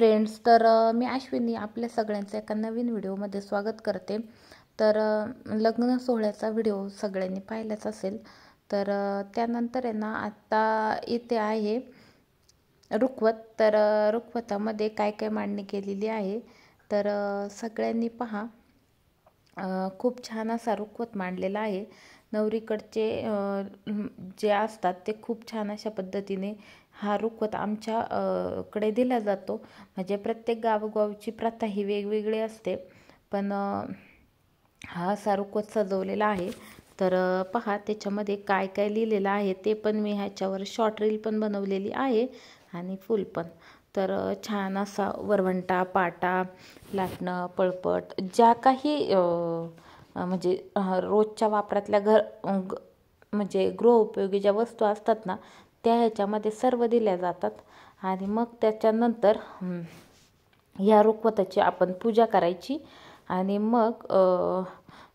Friends, तर मी अश्विनी आपल्या सगळ्यांचं एका नवीन व्हिडिओमध्ये स्वागत करते। तर लग्न सोहळ्याचा व्हिडिओ सगळ्यांनी पाहिलाच असेल। तर त्यानंतर आहे ना, आता इथे आहे रुखवत। तर रुखवतामध्ये काय काय मांडणी केलेली आहे तर सगळ्यांनी पहा। खूप छान असा रुखवत मांडलेला आहे। नवरीकडचे जे असतात ते खूप छान अशा पद्धतीने हा रुखवत आमच्या कडे दिला जातो। म्हणजे प्रत्येक गावोगावची प्रथा ही वेगवेगळी असते, पण हा असा रुखवत सजवलेला आहे। तर पहा त्याच्यामध्ये काय काय लिहिलेलं आहे ते पण मी ह्याच्यावर शॉर्ट रील पण बनवलेली आहे आणि फुल पण। तर छान असा वरवंटा, पाटा, लाटणं, पळपट ज्या काही म्हणजे रोजच्या वापरातल्या म्हणजे गृहोपयोगी ज्या वस्तू असतात ना, त्या ह्याच्यामध्ये सर्व दिल्या जातात। आणि मग त्याच्यानंतर या रुखवताची आपण पूजा करायची आणि मग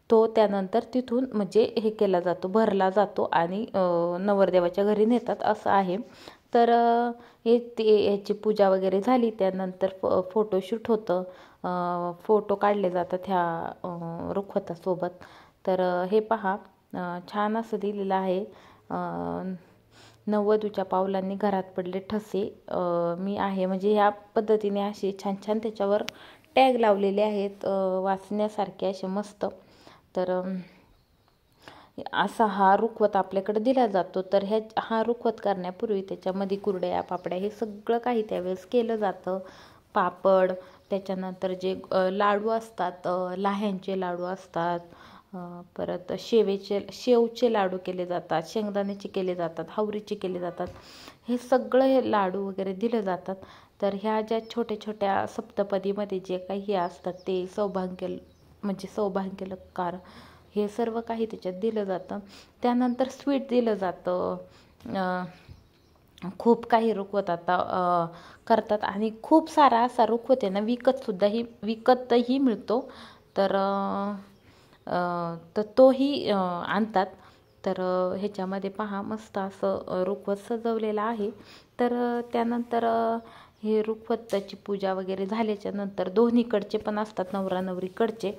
तो त्यानंतर तिथून म्हणजे हे केला जातो, भरला जातो आणि नवरदेवाच्या घरी नेतात असं आहे। तर याची पूजा वगैरे झाली त्यानंतर फोटोशूट होतं, फोटो काढले जातात ह्या रुखवतासोबत। तर हे पहा छान असं दिलेलं आहे। नववधूच्या पावलांनी घरात पडले ठसे मी आहे, म्हणजे ह्या पद्धतीने असे छान छान त्याच्यावर टॅग लावलेले आहेत, वाचण्यासारखे असे मस्त। तर असा हा रुखवत आपल्याकडे दिला जातो। तर हा रुखवत करण्यापूर्वी त्याच्यामध्ये कुरड्या, पापड्या हे सगळं काही त्यावेळेस केलं जातं। पापड, त्याच्यानंतर जे लाडू असतात, लाह्यांचे लाडू असतात, परत शेवचे लाडू केले जातात, शेंगदाण्याचे केले जातात, हावरीचे केले जातात, हे सगळं हे लाडू वगैरे दिले जातात। तर ह्या ज्या छोट्या छोट्या सप्तपदीमध्ये जे काही असतात ते म्हणजे सौभाग्यलकार हे सर्व काही त्याच्यात दिलं जातं। त्यानंतर स्वीट दिलं जातं। खूप काही रुखवत आता करतात आणि खूप सारा असा रुखवत आहे ना विकतही मिळतो। तर तोही आणतात। तर ह्याच्यामध्ये पहा मस्त असं रुखवत सजवलेलं आहे। तर त्यानंतर हे रुखवताची पूजा वगैरे झाल्याच्या नंतर दोन्हीकडचे पण असतात, नवरा नवरीकडचे,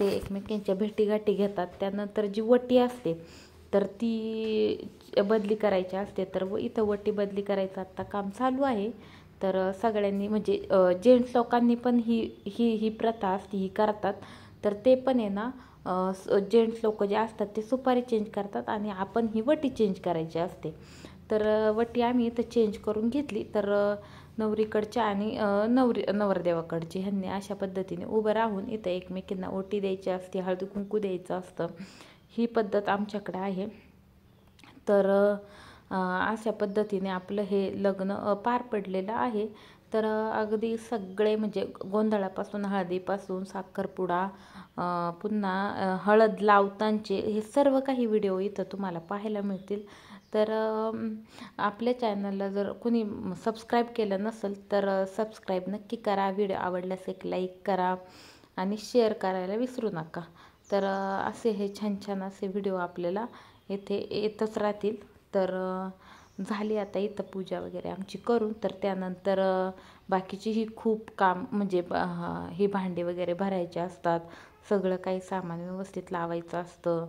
ते एकमेकांच्या भेटीगाठी घेतात। त्यानंतर जी वटी असते तर ती बदली करायची असते। तर इथं वटी बदली करायचं आता काम चालू आहे। तर सगळ्यांनी म्हणजे जेंट्स लोकांनी पण ही प्रथा असते ही करतात। तर ते पण आहे ना, जेंट्स लोक जे असतात ते सुपारी चेंज करतात आणि आपण ही वटी चेंज करायची असते। तर वटी आम्ही इथं चेंज करून घेतली। तर नवरीकडच्या आणि नवरदेवाकडची ह्यांनी अशा पद्धतीने उभं राहून इथं एकमेकींना ओटी द्यायची असते, हळदी कुंकू द्यायचं असतं, ही पद्धत आमच्याकडे आहे। तर अशा पद्धतीने आपलं हे लग्न पार पडलेलं आहे। तर अगदी सगळे म्हणजे गोंधळापासून, हळदीपासून, साखरपुडा, पुन्हा हळद लावतांचे हे सर्व काही व्हिडिओ इथं तुम्हाला पाहायला मिळतील। तर आपल्या चॅनलला जर कोणी सबस्क्राईब केलं नसेल तर सबस्क्राईब नक्की करा, व्हिडिओ आवडल्यास एक लाईक करा आणि शेअर करायला विसरू नका। तर असे हे छान छान असे व्हिडिओ आपल्याला इथे येतच राहतील। तर झाली आता इथं पूजा वगैरे आमची करून, तर त्यानंतर बाकीची ही खूप काम म्हणजे ही भांडे वगैरे भरायचे असतात, सगळं काही सामान व्यवस्थित लावायचं असतं।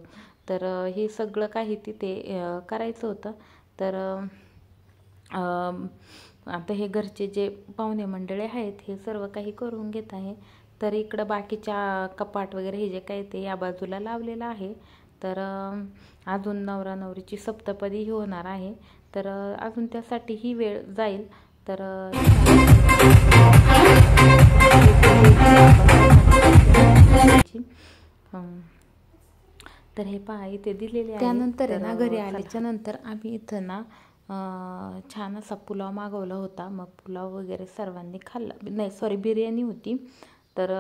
तर हे सगळं काही तिथे करायचं होतं। तर आता हे घरचे जे पाहुणे मंडळी आहेत हे सर्व काही करून घेत आहे। तर इकडं बाकीच्या कपाट वगैरे हे जे काही ते या बाजूला लावलेलं आहे। तर अजून नवरा नवरीची सप्तपदी होणार आहे। तर अजून त्यासाठी ही वेळ जाईल। तर तर हे पहा इथे दिलेले आहे। त्यानंतर ना घरी आल्याच्या नंतर आम्ही इथं ना छान असा पुलाव मागवला होता। मग पुलाव वगैरे सर्वांनी खाल्ला, नाही सॉरी बिर्याणी होती। तर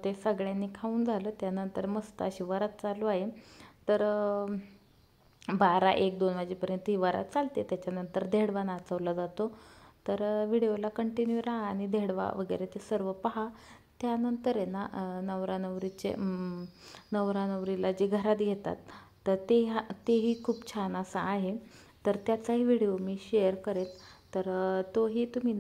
ते सगळ्यांनी खाऊन झालं। त्यानंतर मस्त अशी वरात चालू आहे। तर 12, 1, 2 वाजेपर्यंत ही वरात चालते। त्याच्यानंतर धेडवा नाचवला जातो। तर व्हिडिओला कंटिन्यू राहा आणि धेडवा वगैरे ते सर्व पहा। त्यानंतर आहे ना नवरा नवरीला जे घरात घेतात तर तेही खूप छान असं आहे। तर त्याचाही व्हिडिओ मी शेअर करेन, तर तोही तुम्ही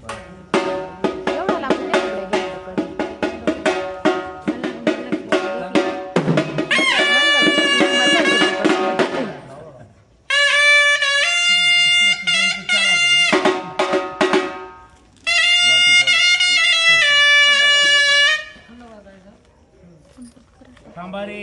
एवढा लांबून नाही इकडे गेलं कधी. थांबा रे.